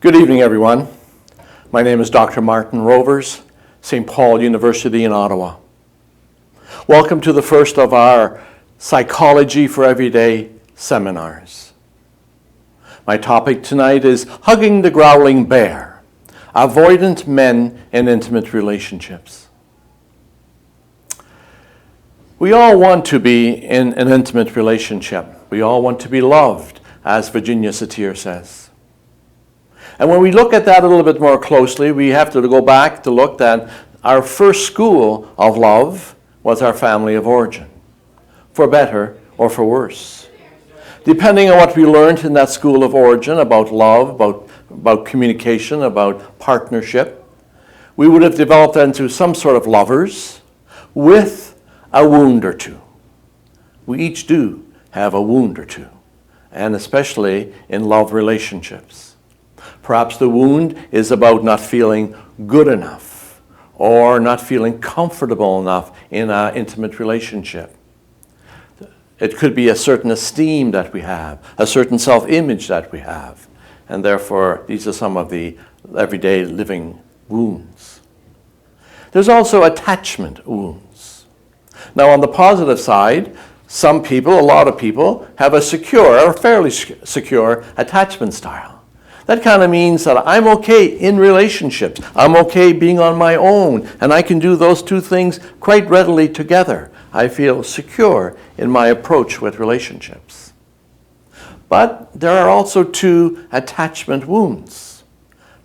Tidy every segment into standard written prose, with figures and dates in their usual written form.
Good evening, everyone. My name is Dr. Martin Rovers, St. Paul University in Ottawa. Welcome to the first of our Psychology for Everyday seminars. My topic tonight is Hugging the Growling Bear, Avoidant Men in Intimate Relationships. We all want to be in an intimate relationship. We all want to be loved, as Virginia Satir says. And when we look at that a little bit more closely, we have to go back to look that our first school of love was our family of origin, for better or for worse. Depending on what we learned in that school of origin about love, about communication, about partnership, we would have developed into some sort of lovers with a wound or two. We each do have a wound or two, and especially in love relationships. Perhaps the wound is about not feeling good enough or not feeling comfortable enough in an intimate relationship. It could be a certain esteem that we have, a certain self-image that we have, and therefore these are some of the everyday living wounds. There's also attachment wounds. Now, on the positive side, some people, a lot of people, have a secure or fairly secure attachment style. That kind of means that I'm okay in relationships. I'm okay being on my own, and I can do those two things quite readily together. I feel secure in my approach with relationships. But there are also two attachment wounds,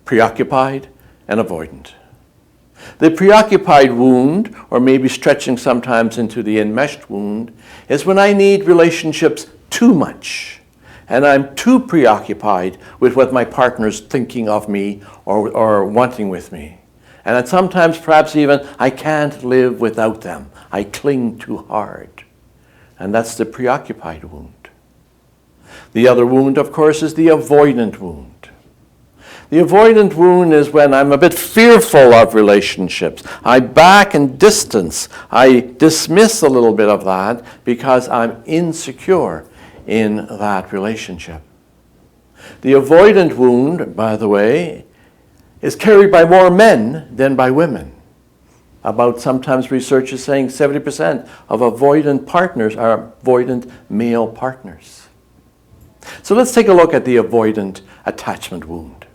preoccupied and avoidant. The preoccupied wound, or maybe stretching sometimes into the enmeshed wound, is when I need relationships too much. And I'm too preoccupied with what my partner's thinking of me or wanting with me. And that sometimes perhaps even I can't live without them. I cling too hard. And that's the preoccupied wound. The other wound, of course, is the avoidant wound. The avoidant wound is when I'm a bit fearful of relationships. I back and distance. I dismiss a little bit of that because I'm insecure in that relationship. The avoidant wound, by the way, is carried by more men than by women. About sometimes research is saying 70% of avoidant partners are avoidant male partners. So let's take a look at the avoidant attachment wound.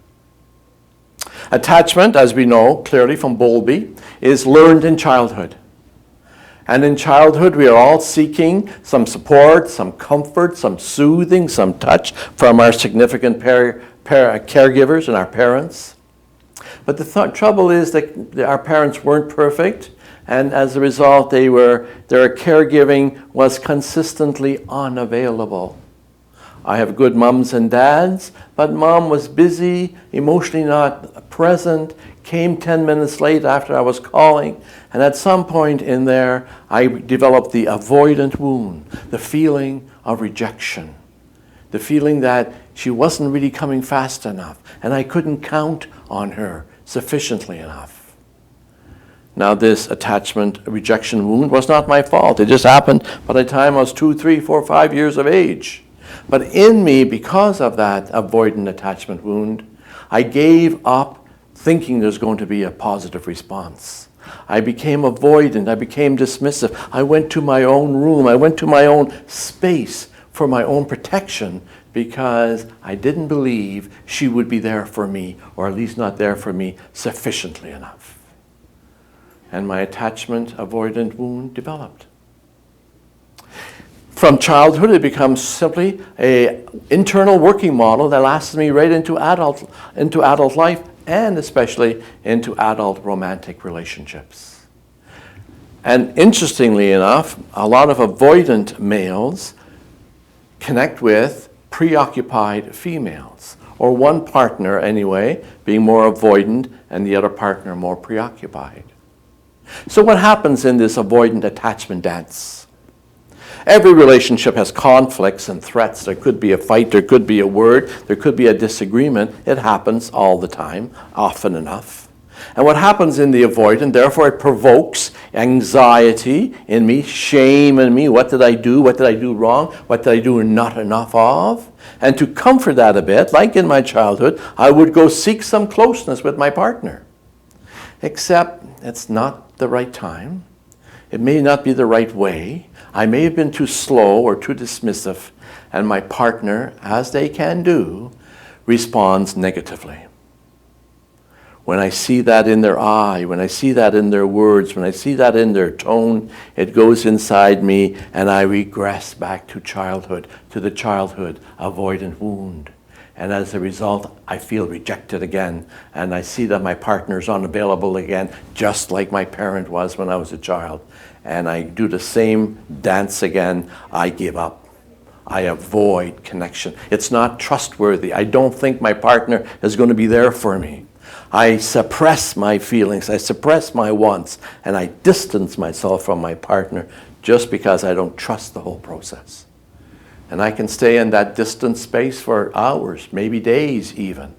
Attachment, as we know clearly from Bowlby, is learned in childhood. And in childhood, we are all seeking some support, some comfort, some soothing, some touch from our significant caregivers and our parents. But the trouble is that our parents weren't perfect, and as a result, their caregiving was consistently unavailable. I have good mums and dads, but mom was busy, emotionally not present, came 10 minutes late after I was calling, and at some point in there, I developed the avoidant wound, the feeling of rejection, the feeling that she wasn't really coming fast enough, and I couldn't count on her sufficiently enough. Now, this attachment rejection wound was not my fault. It just happened by the time I was 2, 3, 4, 5 years of age. But in me, because of that avoidant attachment wound, I gave up thinking there's going to be a positive response. I became avoidant. I became dismissive. I went to my own room. I went to my own space for my own protection because I didn't believe she would be there for me, or at least not there for me sufficiently enough. And my attachment avoidant wound developed. From childhood, it becomes simply an internal working model that lasts me right into adult life, and especially into adult romantic relationships. And interestingly enough, a lot of avoidant males connect with preoccupied females, or one partner anyway, being more avoidant and the other partner more preoccupied. So what happens in this avoidant attachment dance? Every relationship has conflicts and threats. There could be a fight, there could be a word, there could be a disagreement. It happens all the time, often enough. And what happens in the avoidant, therefore it provokes anxiety in me, shame in me. What did I do? What did I do wrong? What did I do not enough of? And to comfort that a bit, like in my childhood, I would go seek some closeness with my partner. Except it's not the right time. It may not be the right way. I may have been too slow or too dismissive, and my partner, as they can do, responds negatively. When I see that in their eye, when I see that in their words, when I see that in their tone, it goes inside me and I regress back to childhood, to the childhood avoidant wound. And as a result, I feel rejected again, and I see that my partner's unavailable again, just like my parent was when I was a child. And I do the same dance again. I give up. I avoid connection. It's not trustworthy. I don't think my partner is going to be there for me. I suppress my feelings, I suppress my wants, and I distance myself from my partner just because I don't trust the whole process. And I can stay in that distant space for hours, maybe days even,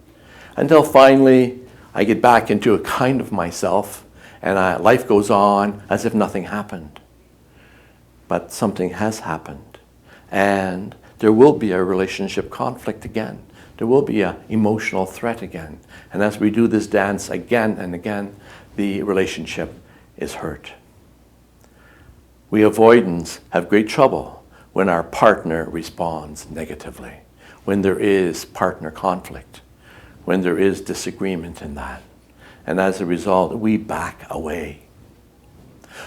until finally I get back into a kind of myself, and life goes on as if nothing happened. But something has happened, and there will be a relationship conflict again. There will be an emotional threat again. And as we do this dance again and again, the relationship is hurt. We avoidants have great trouble when our partner responds negatively, when there is partner conflict, when there is disagreement in that. And as a result, we back away.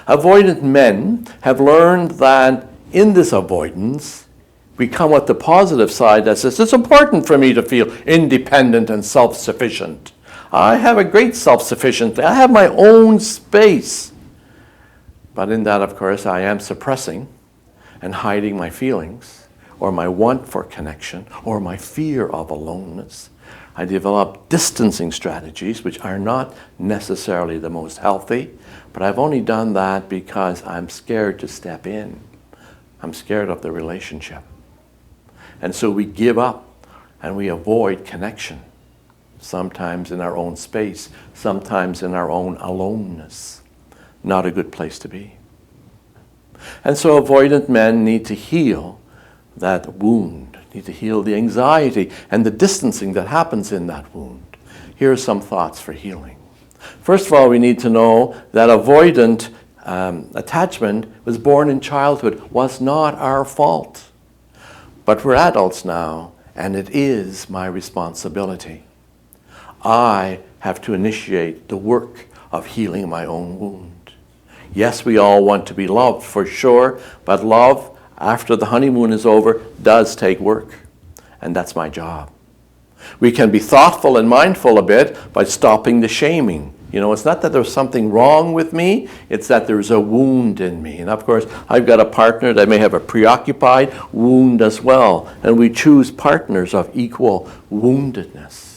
Avoidant men have learned that in this avoidance, we come with the positive side that says, it's important for me to feel independent and self-sufficient. I have a great self-sufficiency. I have my own space. But in that, of course, I am suppressing and hiding my feelings, or my want for connection, or my fear of aloneness. I develop distancing strategies, which are not necessarily the most healthy, but I've only done that because I'm scared to step in. I'm scared of the relationship. And so we give up and we avoid connection, sometimes in our own space, sometimes in our own aloneness. Not a good place to be. And so avoidant men need to heal that wound, need to heal the anxiety and the distancing that happens in that wound. Here are some thoughts for healing. First of all, we need to know that avoidant attachment was born in childhood, was not our fault. But we're adults now, and it is my responsibility. I have to initiate the work of healing my own wound. Yes, we all want to be loved, for sure, but love, after the honeymoon is over, does take work, and that's my job. We can be thoughtful and mindful a bit by stopping the shaming. You know, it's not that there's something wrong with me, it's that there's a wound in me. And of course, I've got a partner that may have a preoccupied wound as well, and we choose partners of equal woundedness.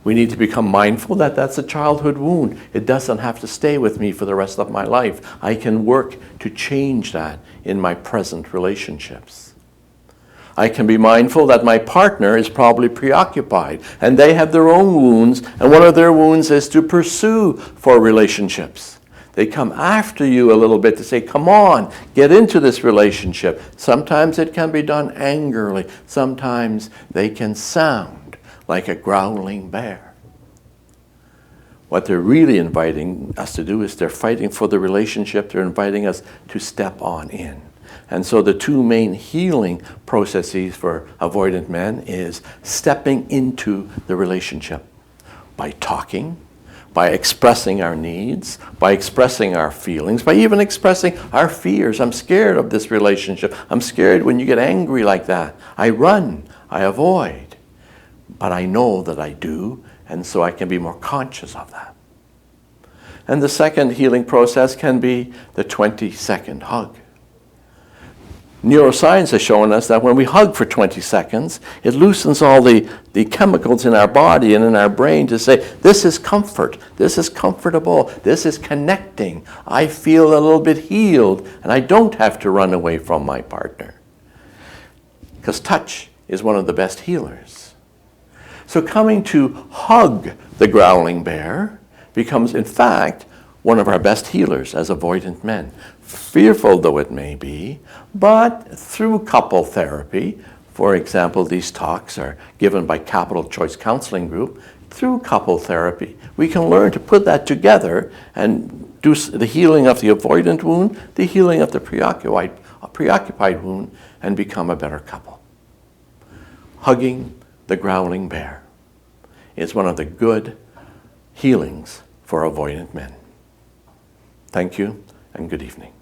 We need to become mindful that that's a childhood wound. It doesn't have to stay with me for the rest of my life. I can work to change that in my present relationships. I can be mindful that my partner is probably preoccupied and they have their own wounds, and one of their wounds is to pursue for relationships. They come after you a little bit to say, come on, get into this relationship. Sometimes it can be done angrily. Sometimes they can sound like a growling bear. What they're really inviting us to do is they're fighting for the relationship. They're inviting us to step on in. And so the two main healing processes for avoidant men is stepping into the relationship by talking, by expressing our needs, by expressing our feelings, by even expressing our fears. I'm scared of this relationship. I'm scared when you get angry like that. I run, I avoid. But I know that I do, and so I can be more conscious of that. And the second healing process can be the 20-second hug. Neuroscience has shown us that when we hug for 20 seconds, it loosens all the chemicals in our body and in our brain to say, this is comfort, this is comfortable, this is connecting. I feel a little bit healed, and I don't have to run away from my partner. Because touch is one of the best healers. So coming to hug the growling bear becomes, in fact, one of our best healers as avoidant men. Fearful though it may be, but through couple therapy, for example, these talks are given by Capital Choice Counseling Group, through couple therapy, we can learn to put that together and do the healing of the avoidant wound, the healing of the preoccupied wound, and become a better couple. Hugging the growling bear is one of the good healings for avoidant men. Thank you and good evening.